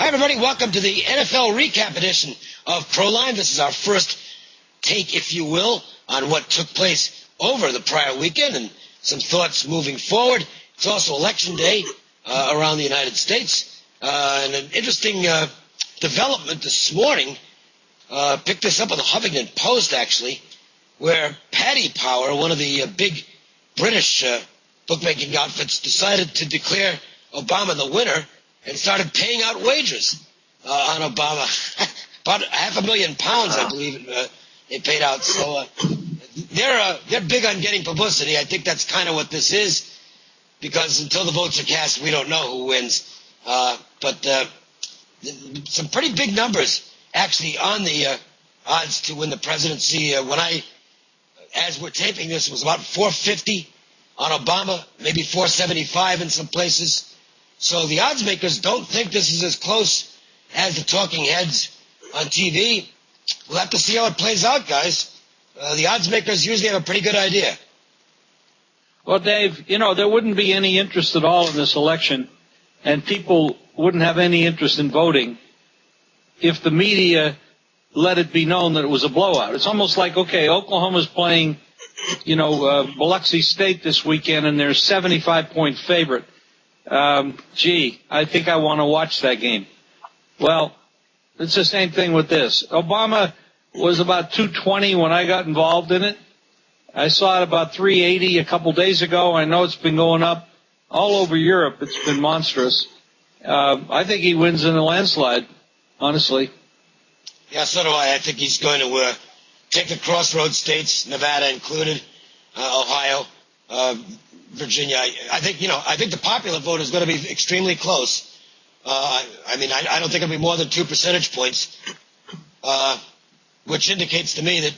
Hi, everybody. Welcome to the NFL recap edition of ProLine. This is our first take, if you will, on what took place over the prior weekend and some thoughts moving forward. It's also Election Day around the United States. And an interesting development this morning, picked this up on the Huffington Post, actually, where Paddy Power, one of the big British bookmaking outfits, decided to declare Obama the winner and started paying out wagers on Obama. About £500,000, I believe, they paid out. So they're big on getting publicity. I think that's kind of what this is, because until the votes are cast, we don't know who wins. But some pretty big numbers, actually, on the odds to win the presidency. As we're taping this, it was about 450 on Obama, maybe 475 in some places. So the odds makers don't think this is as close as the talking heads on TV. We'll have to see how it plays out, guys. The odds makers usually have a pretty good idea. Well, Dave, there wouldn't be any interest at all in this election, and people wouldn't have any interest in voting if the media let it be known that it was a blowout. It's almost like, okay, Oklahoma's playing, Biloxi State this weekend, and they're a 75-point favorite. I think I want to watch that game. Well, it's the same thing with this. Obama was about 220 when I got involved in it. I saw it about 380 a couple days ago. I know it's been going up all over Europe. It's been monstrous. I think he wins in a landslide, honestly. Yeah, so do I. I think he's going to take the crossroads states, Nevada included, Ohio, Virginia. I think the popular vote is going to be extremely close. I don't think it'll be more than 2 percentage points, which indicates to me that,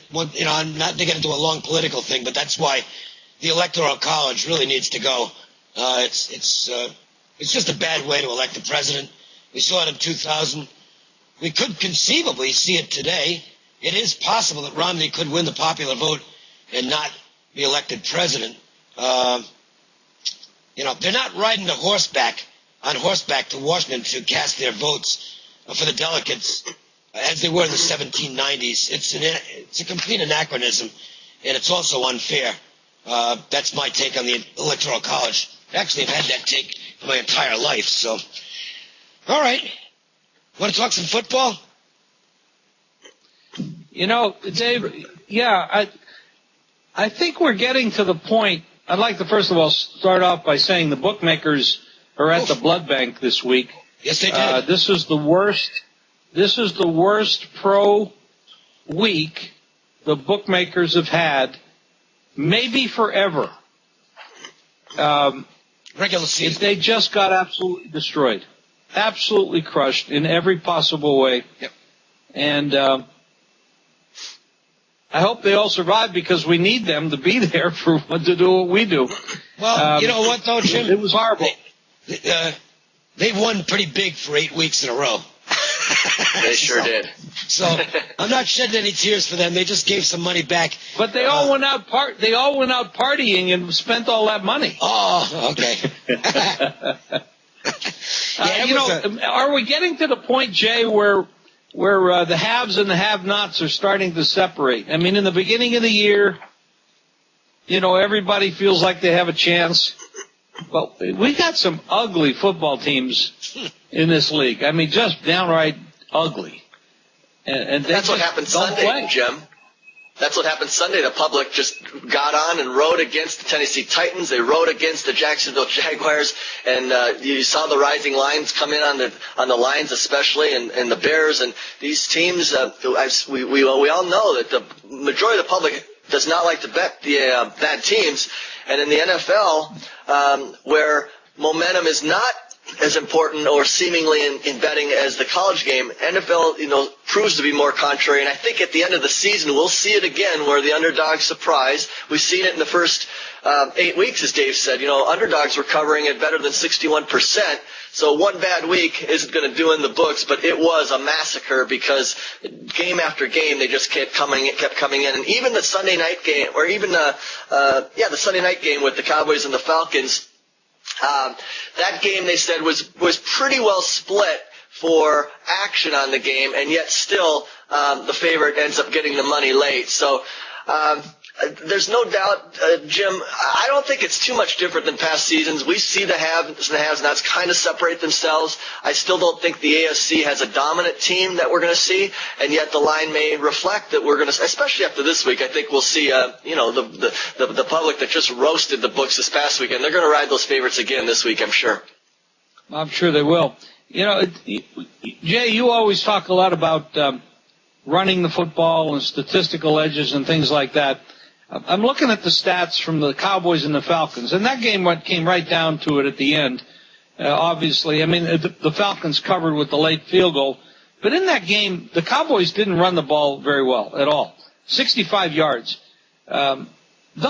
I'm not to get into a long political thing, but that's why the Electoral College really needs to go. It's just a bad way to elect the president. We saw it in 2000. We could conceivably see it today. It is possible that Romney could win the popular vote and not be elected president. They're not riding on horseback to Washington to cast their votes for the delegates as they were in the 1790s. It's a complete anachronism, and it's also unfair. That's my take on the Electoral College. Actually, I've had that take for my entire life. So, all right. Want to talk some football? Dave, I think we're getting to the point. I'd like to first of all start off by saying the bookmakers are at the blood bank this week. Yes, they did. This is the worst. This is the worst pro week the bookmakers have had, maybe forever. Regular season. They just got absolutely destroyed, absolutely crushed in every possible way. Yep. And I hope they all survive, because we need them to be there to do what we do. Well, you know what, though, Jim? It was horrible. They've won pretty big for 8 weeks in a row. They sure did. So I'm not shedding any tears for them. They just gave some money back. But they all went out partying and spent all that money. Oh, okay. Are we getting to the point, Jay, where the haves and the have-nots are starting to separate? I mean, in the beginning of the year, everybody feels like they have a chance. But we got some ugly football teams in this league. I mean, just downright ugly. And that's what happened Sunday, Jim. That's what happened Sunday. The public just got on and rode against the Tennessee Titans. They rode against the Jacksonville Jaguars, and you saw the rising lines come in on the Lions, especially, and the Bears, and these teams. We all know that the majority of the public does not like to bet the bad teams, and in the NFL, where momentum is not as important or seemingly in betting as the college game, NFL, proves to be more contrary. And I think at the end of the season, we'll see it again where the underdogs surprise. We've seen it in the first 8 weeks, as Dave said. Underdogs were covering at better than 61%. So one bad week isn't going to do in the books, but it was a massacre because game after game they just kept coming in. And even the Sunday night game, or even the Sunday night game with the Cowboys and the Falcons, that game they said was pretty well split for action on the game, and yet still the favorite ends up getting the money late. So there's no doubt, Jim, I don't think it's too much different than past seasons. We see the haves and the have-nots kind of separate themselves. I still don't think the AFC has a dominant team that we're going to see, and yet the line may reflect that we're going to, especially after this week, I think we'll see, the public that just roasted the books this past weekend, they're going to ride those favorites again this week, I'm sure. I'm sure they will. Jay, you always talk a lot about running the football and statistical edges and things like that. I'm looking at the stats from the Cowboys and the Falcons, and that game came right down to it at the end. Obviously, I mean, the Falcons covered with the late field goal. But in that game, the Cowboys didn't run the ball very well at all. 65 yards. Don't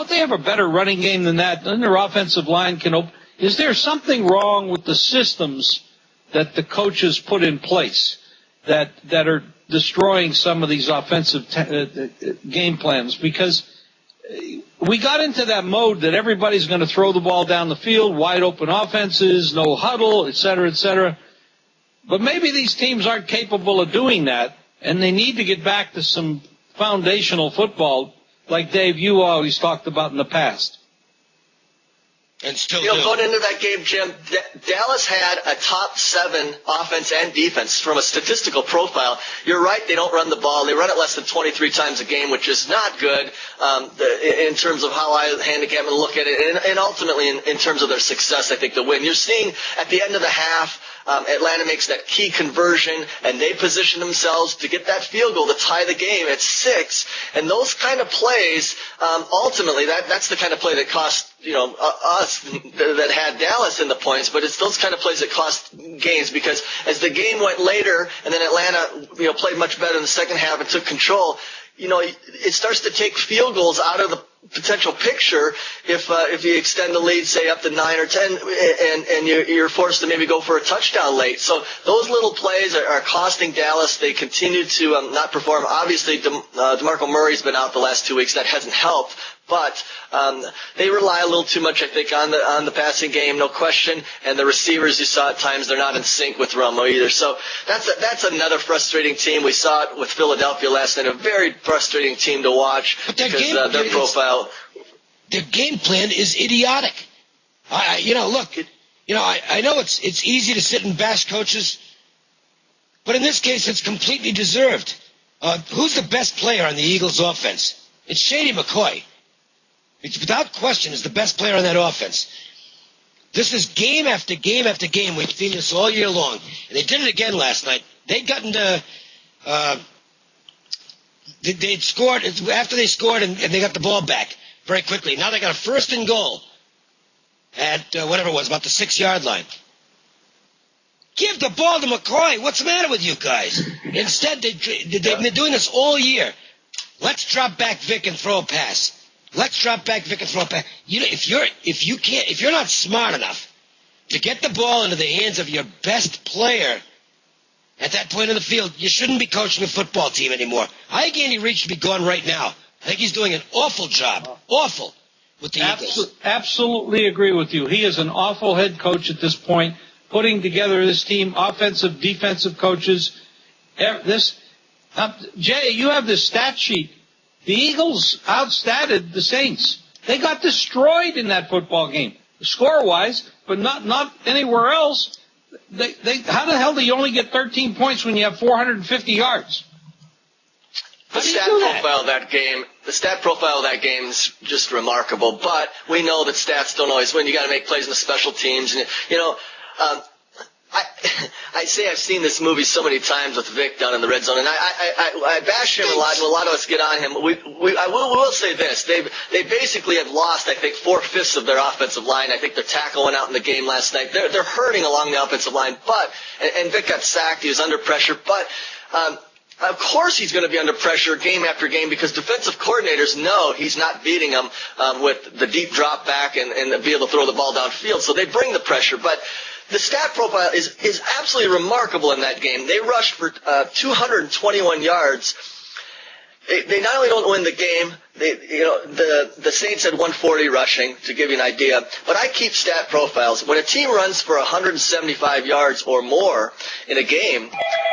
they have a better running game than that? Doesn't their offensive line is there something wrong with the systems that the coaches put in place that are destroying some of these offensive game plans? Because we got into that mode that everybody's going to throw the ball down the field, wide open offenses, no huddle, et cetera, et cetera. But maybe these teams aren't capable of doing that, and they need to get back to some foundational football like, Dave, you always talked about in the past. And still going into that game, Jim, Dallas had a top 7 offense and defense from a statistical profile. You're right, they don't run the ball. They run it less than 23 times a game, which is not good in terms of how I handicap and look at it. And ultimately, in terms of their success, I think the win. You're seeing at the end of the half, Atlanta makes that key conversion, and they position themselves to get that field goal to tie the game at 6. And those kind of plays, ultimately, that's the kind of play that cost us that had Dallas in the points, but it's those kind of plays that cost games, because as the game went later and then Atlanta played much better in the second half and took control, it starts to take field goals out of the potential picture if you extend the lead, say, up to 9 or 10, and you're forced to maybe go for a touchdown late. So those little plays are costing Dallas. They continue to not perform. Obviously, DeMarco Murray's been out the last 2 weeks. That hasn't helped. But they rely a little too much, I think, on the passing game, no question. And the receivers, you saw at times, they're not in sync with Romo either. So that's another frustrating team. We saw it with Philadelphia last night, a very frustrating team to watch because their profile. Their game plan is idiotic. I know it's easy to sit and bash coaches, but in this case, it's completely deserved. Who's the best player on the Eagles' offense? It's Shady McCoy. It's without question is the best player on that offense. This is game after game after game. We've seen this all year long. And they did it again last night. They'd gotten to they'd scored after they scored and they got the ball back very quickly. Now they got a 1st and goal at whatever it was, about the 6-yard line. Give the ball to McCoy. What's the matter with you guys? Instead, they've been doing this all year. Let's drop back Vic and throw a pass. Let's drop back Vic and throw a pass. If you're not smart enough to get the ball into the hands of your best player at that point in the field, you shouldn't be coaching a football team anymore. I think Andy Reid should be gone right now. I think he's doing an awful job. Awful with the Eagles. Absolutely agree with you. He is an awful head coach at this point, putting together this team, offensive, defensive coaches. Jay, you have this stat sheet. The Eagles outstatted the Saints. They got destroyed in that football game, score-wise, but not anywhere else. How the hell do you only get 13 points when you have 450 yards? The stat profile of that game is just remarkable. But we know that stats don't always win. You got to make plays in the special teams, and I say I've seen this movie so many times with Vic down in the red zone, and I bash him a lot, and a lot of us get on him. I will say this: they basically have lost, I think, 4/5 of their offensive line. I think their tackle went out in the game last night. They're hurting along the offensive line, and Vic got sacked. He was under pressure, but. Of course he's going to be under pressure game after game because defensive coordinators know he's not beating them with the deep drop back and be able to throw the ball downfield. So they bring the pressure. But the stat profile is absolutely remarkable in that game. They rushed for 221 yards. they not only don't win the game, the Saints had 140 rushing, to give you an idea, but I keep stat profiles. When a team runs for 175 yards or more in a game,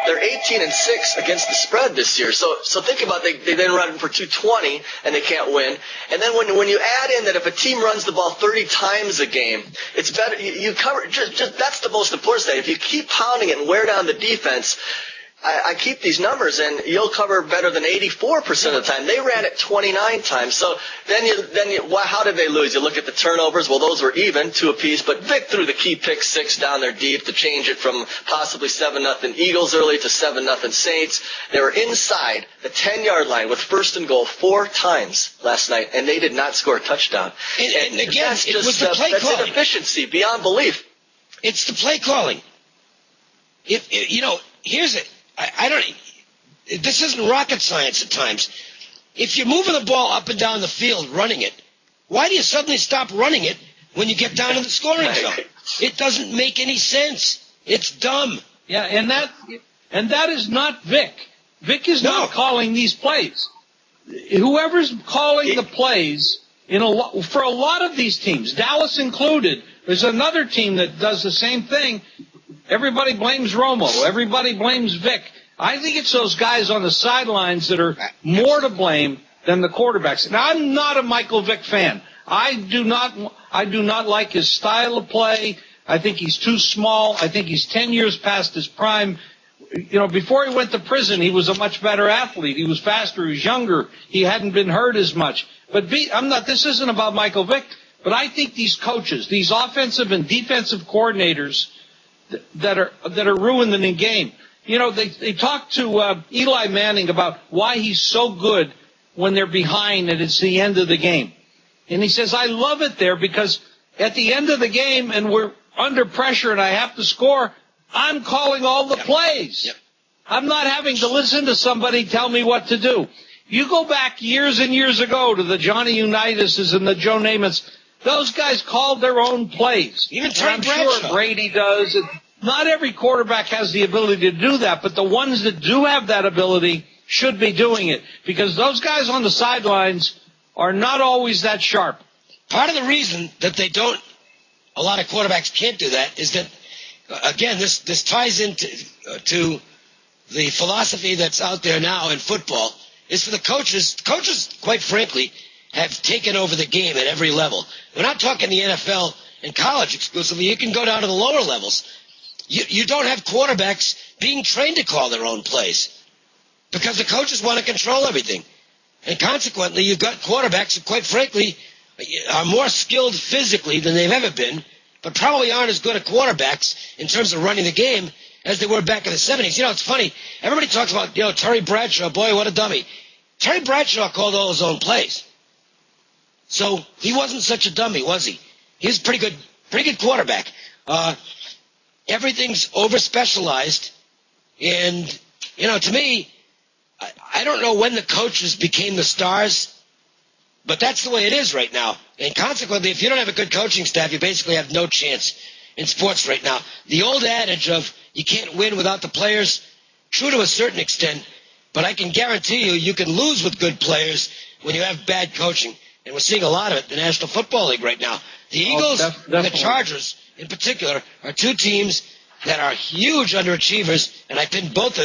they're 18-6 against the spread this year. So think about they then run for 220 and they can't win. And then when you add in that if a team runs the ball 30 times a game, it's better. You cover just that's the most important thing. If you keep pounding it and wear down the defense, I keep these numbers, and you'll cover better than 84% of the time. They ran it 29 times. So how did they lose? You look at the turnovers. Well, those were even, 2 apiece. But Vic threw the key pick 6 down there deep to change it from possibly 7-0 Eagles early to 7-0 Saints. They were inside the 10-yard line with 1st and goal 4 times last night, and they did not score a touchdown. And again, that's it was the play that's calling. inefficiency beyond belief. It's the play calling. Here's it. I don't. This isn't rocket science at times. If you're moving the ball up and down the field, running it, why do you suddenly stop running it when you get down in the scoring zone? It doesn't make any sense. It's dumb. Yeah, and that is not Vic. Vic is not calling these plays. Whoever's calling the plays for a lot of these teams, Dallas included, there's another team that does the same thing. Everybody blames Romo. Everybody blames Vic. I think it's those guys on the sidelines that are more to blame than the quarterbacks. Now, I'm not a Michael Vick fan. I do not like his style of play. I think he's too small. I think he's 10 years past his prime. Before he went to prison, he was a much better athlete. He was faster. He was younger. He hadn't been hurt as much. But this isn't about Michael Vick. But I think these coaches, these offensive and defensive coordinators that are ruining the game. They talked to Eli Manning about why he's so good when they're behind and it's the end of the game. And he says, I love it there because at the end of the game and we're under pressure and I have to score, I'm calling all the plays. Yep. I'm not having to listen to somebody tell me what to do. You go back years and years ago to the Johnny Unitas's and the Joe Namaths. Those guys called their own plays. Even Terry Bradshaw. Sure Brady does. Not every quarterback has the ability to do that, but the ones that do have that ability should be doing it because those guys on the sidelines are not always that sharp. Part of the reason that a lot of quarterbacks can't do that is that, again, this ties into to the philosophy that's out there now in football is for the coaches. Coaches, quite frankly, have taken over the game at every level. We're not talking the NFL and college exclusively. You can go down to the lower levels. You don't have quarterbacks being trained to call their own plays because the coaches want to control everything. And consequently, you've got quarterbacks who, quite frankly, are more skilled physically than they've ever been, but probably aren't as good at quarterbacks in terms of running the game as they were back in the 70s. It's funny. Everybody talks about, Terry Bradshaw. Boy, what a dummy. Terry Bradshaw called all his own plays. So he wasn't such a dummy, was he? He was a pretty good quarterback. Everything's over-specialized. And, to me, I don't know when the coaches became the stars, but that's the way it is right now. And consequently, if you don't have a good coaching staff, you basically have no chance in sports right now. The old adage of you can't win without the players, true to a certain extent, but I can guarantee you can lose with good players when you have bad coaching. And we're seeing a lot of it in the National Football League right now. The Eagles and the Chargers, in particular, are two teams that are huge underachievers, and I think both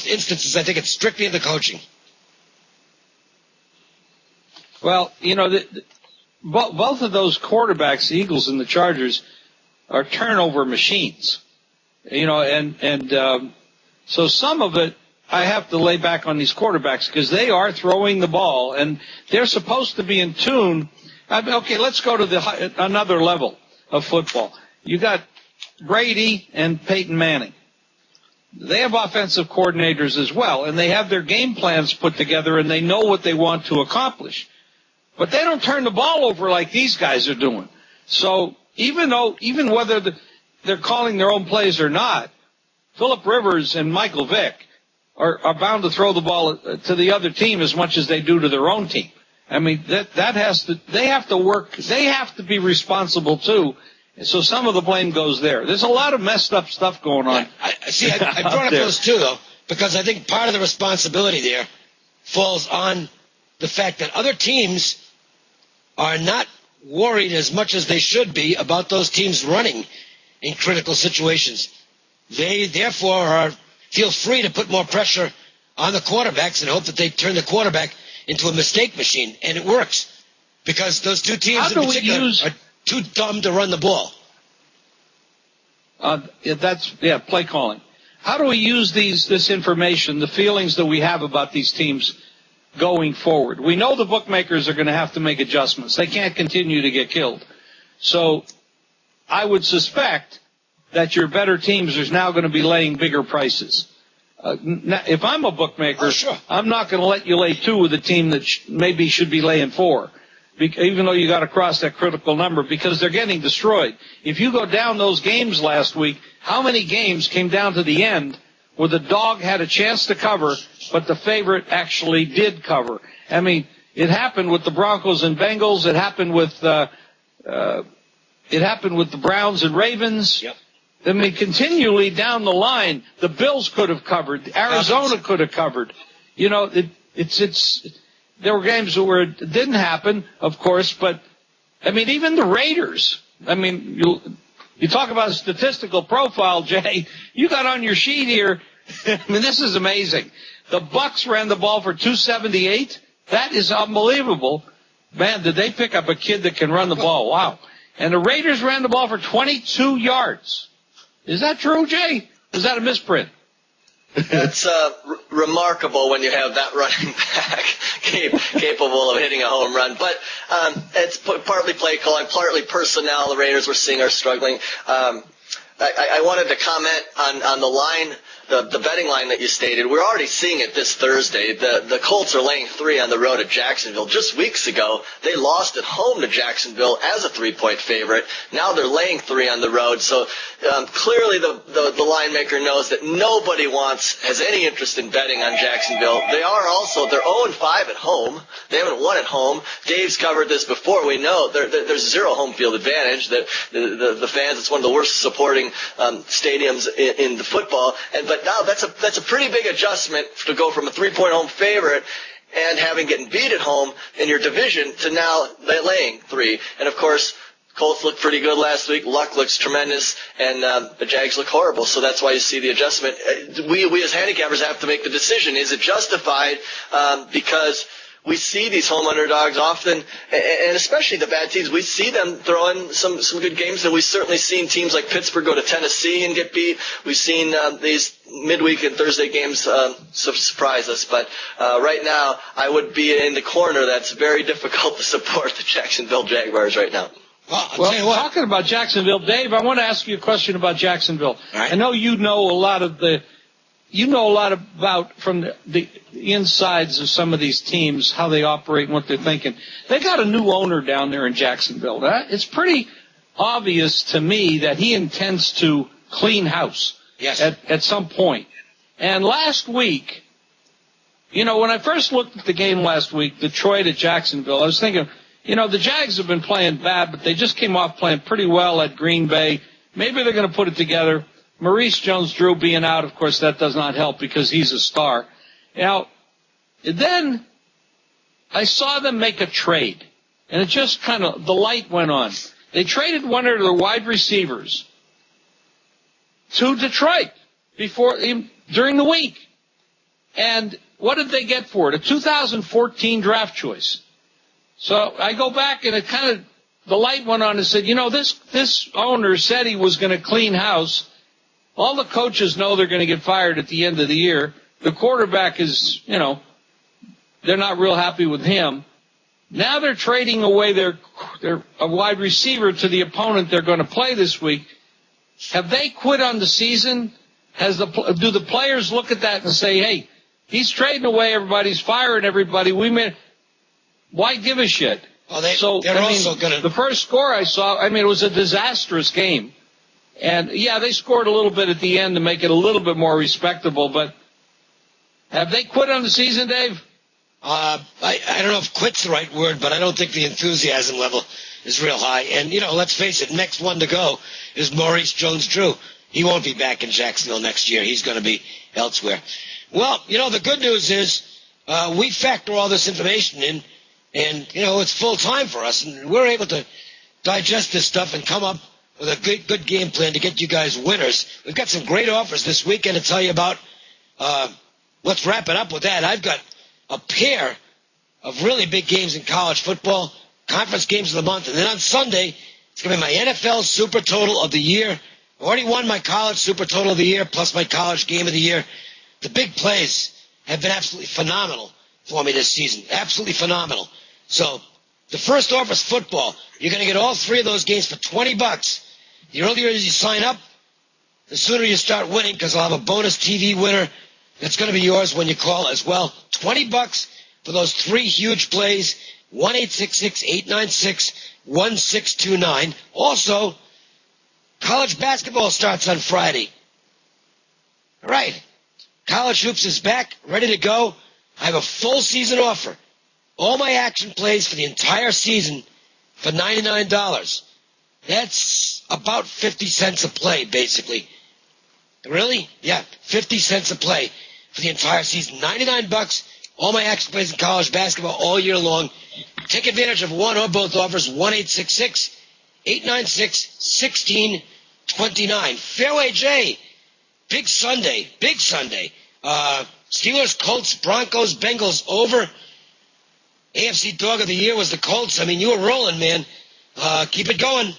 instances, I think it's strictly in the coaching. Well, both of those quarterbacks, the Eagles and the Chargers, are turnover machines. So some of it I have to lay back on these quarterbacks because they are throwing the ball, and they're supposed to be in tune. Okay, let's go to another level of football. You got Brady and Peyton Manning. They have offensive coordinators as well, and they have their game plans put together, and they know what they want to accomplish. But they don't turn the ball over like these guys are doing. So even whether they're calling their own plays or not, Phillip Rivers and Michael Vick are bound to throw the ball to the other team as much as they do to their own team. I mean, they have to work, they have to be responsible too. So some of the blame goes there. There's a lot of messed up stuff going on. I brought up those two, though, because I think part of the responsibility there falls on the fact that other teams are not worried as much as they should be about those teams running in critical situations. They, therefore, feel free to put more pressure on the quarterbacks and hope that they turn the quarterback into a mistake machine. And it works because those two teams in particular are too dumb to run the ball. Play calling. How do we use this information, the feelings that we have about these teams going forward? We know the bookmakers are going to have to make adjustments. They can't continue to get killed. So I would suspect that your better teams are now going to be laying bigger prices. If I'm a bookmaker, I'm not going to let you lay 2 with a team that maybe should be laying 4, even though you got to cross that critical number, because they're getting destroyed. If you go down those games last week, how many games came down to the end where the dog had a chance to cover, but the favorite actually did cover? I mean, it happened with the Broncos and Bengals. It happened with the Browns and Ravens. Yep. I mean, continually down the line, the Bills could have covered. Arizona could have covered. You know, there were games where it didn't happen, of course, but, I mean, even the Raiders. I mean, you talk about a statistical profile, Jay. You got on your sheet here. I mean, this is amazing. The Bucks ran the ball for 278. That is unbelievable. Man, did they pick up a kid that can run the ball. Wow. And the Raiders ran the ball for 22 yards. Is that true, Jay? Is that a misprint? That's remarkable when you have that running back capable of hitting a home run. But it's partly play calling, partly personnel. The Raiders we're seeing are struggling. I wanted to comment on the line, the betting line that you stated. We're already seeing it this Thursday. The Colts are laying 3 on the road at Jacksonville. Just weeks ago, they lost at home to Jacksonville as a 3-point favorite. Now they're laying 3 on the road. So clearly the line maker knows that nobody has any interest in betting on Jacksonville. They are also, they're 0-5 at home. They haven't won at home. Dave's covered this before. We know there's 0 home field advantage. The fans, it's one of the worst supporting stadiums in the football. But now that's a pretty big adjustment to go from a 3-point home favorite and having gotten beat at home in your division to now laying 3. And of course, Colts looked pretty good last week. Luck looks tremendous, and the Jags look horrible. So that's why you see the adjustment. We as handicappers have to make the decision: is it justified? Because we see these home underdogs often, and especially the bad teams. We see them throw in some good games, and we've certainly seen teams like Pittsburgh go to Tennessee and get beat. We've seen these midweek and Thursday games surprise us. But right now, I would be in the corner that's very difficult to support the Jacksonville Jaguars right now. Well, talking about Jacksonville, Dave, I want to ask you a question about Jacksonville. Right. I know you know a lot about from the insides of some of these teams, how they operate and what they're thinking. They got a new owner down there in Jacksonville. It's pretty obvious to me that he intends to clean house at some point. And last week, when I first looked at the game last week, Detroit at Jacksonville, I was thinking, the Jags have been playing bad, but they just came off playing pretty well at Green Bay. Maybe they're going to put it together. Maurice Jones-Drew being out, of course, that does not help because he's a star. Now, then I saw them make a trade, and it just the light went on. They traded one of their wide receivers to Detroit during the week. And what did they get for it? A 2014 draft choice. So I go back, and the light went on and said, this owner said he was going to clean house. All the coaches know they're going to get fired at the end of the year. The quarterback is, they're not real happy with him. Now they're trading away their wide receiver to the opponent they're going to play this week. Have they quit on the season? Do the players look at that and say, hey, he's trading away everybody, he's firing everybody. Why give a shit? Well, the first score I saw, it was a disastrous game. And, they scored a little bit at the end to make it a little bit more respectable. But have they quit on the season, Dave? I don't know if quit's the right word, but I don't think the enthusiasm level is real high. And, let's face it, next one to go is Maurice Jones-Drew. He won't be back in Jacksonville next year. He's going to be elsewhere. Well, the good news is we factor all this information in, and, it's full time for us, and we're able to digest this stuff and come up with a good game plan to get you guys winners. We've got some great offers this weekend to tell you about. Let's wrap it up with that. I've got a pair of really big games in college football, conference games of the month, and then on Sunday, it's going to be my NFL Super Total of the year. I already won my college Super Total of the year, plus my college game of the year. The big plays have been absolutely phenomenal for me this season. Absolutely phenomenal. So the first offer is football. You're going to get all three of those games for $20. The earlier you sign up, the sooner you start winning, because I'll have a bonus TV winner that's going to be yours when you call as well. $20 for those three huge plays. 1-866-896-1629. Also, college basketball starts on Friday. All right. College hoops is back, ready to go. I have a full season offer. All my action plays for the entire season for $99. That's about 50 cents a play, basically. Really? Yeah, 50 cents a play for the entire season. $99, all my action plays in college basketball all year long. Take advantage of one or both offers, 1-866-896-1629. Fairway Jay, big Sunday. Steelers, Colts, Broncos, Bengals over. AFC Dog of the Year was the Colts. I mean, you were rolling, man. Keep it going.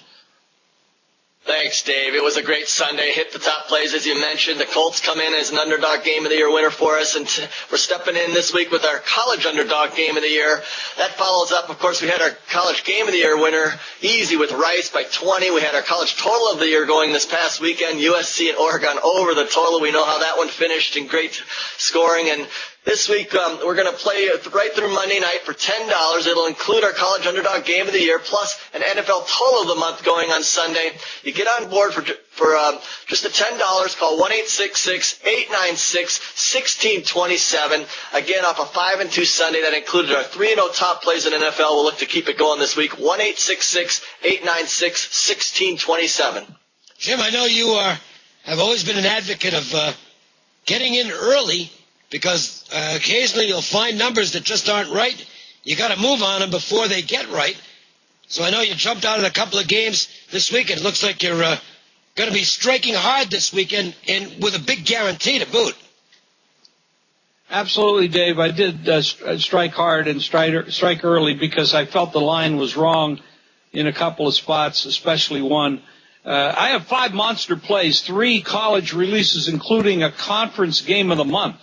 Thanks, Dave. It was a great Sunday. Hit the top plays, as you mentioned. The Colts come in as an underdog game of the year winner for us, and we're stepping in this week with our college underdog game of the year. That follows up, of course, we had our college game of the year winner easy with Rice by 20. We had our college total of the year going this past weekend, USC and Oregon over the total. We know how that one finished in great scoring. And this week, we're going to play right through Monday night for $10. It'll include our college underdog game of the year, plus an NFL total of the month going on Sunday. You get on board for just the $10. Call 1-866-896-1627. Again, off a 5-2 Sunday that included our 3-0 top plays in NFL. We'll look to keep it going this week. 1-866-896-1627. Jim, I know you have always been an advocate of getting in early, because occasionally you'll find numbers that just aren't right. You got to move on them before they get right. So I know you jumped out in a couple of games this weekend. It looks like you're going to be striking hard this weekend, and with a big guarantee to boot. Absolutely, Dave. I did strike hard and strike early because I felt the line was wrong in a couple of spots, especially one. I have 5 monster plays, 3 college releases, including a conference game of the month,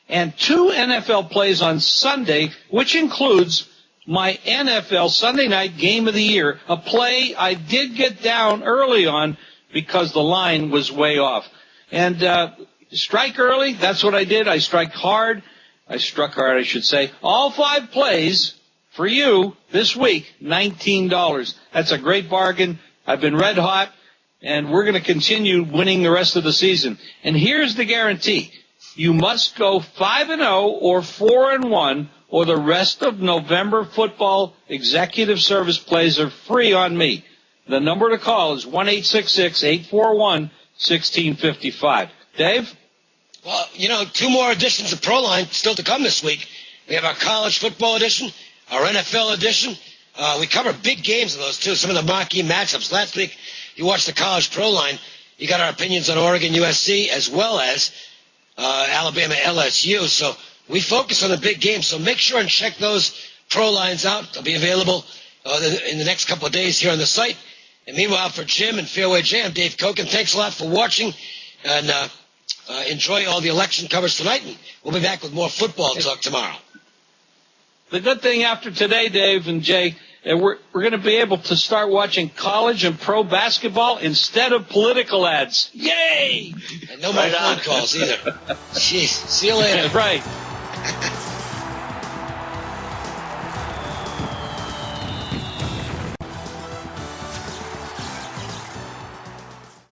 and 2 NFL plays on Sunday, which includes my NFL Sunday night game of the year, a play I did get down early on because the line was way off. And strike early, that's what I did. I struck hard, I should say. All 5 plays for you this week, $19. That's a great bargain. I've been red hot, and we're going to continue winning the rest of the season. And here's the guarantee. You must go 5-0 or 4-1, or the rest of November football executive service plays are free on me. The number to call is 1-866-841-1655. Dave? Well, 2 more editions of Proline still to come this week. We have our college football edition, our NFL edition. We cover big games of those, too, some of the marquee matchups. Last week, you watched the college Proline. You got our opinions on Oregon, USC, as well as Alabama, LSU. So we focus on the big games. So make sure and check those Pro Lines out. They'll be available in the next couple of days here on the site. And meanwhile, for Jim and Fairway Jay, I'm Dave Cokin. Thanks a lot for watching, and enjoy all the election coverage tonight. And we'll be back with more football talk tomorrow. The good thing after today, Dave and Jay, we're going to be able to start watching college and pro basketball instead of political ads. Yay! And no more phone calls either. Jeez. See you later. Right.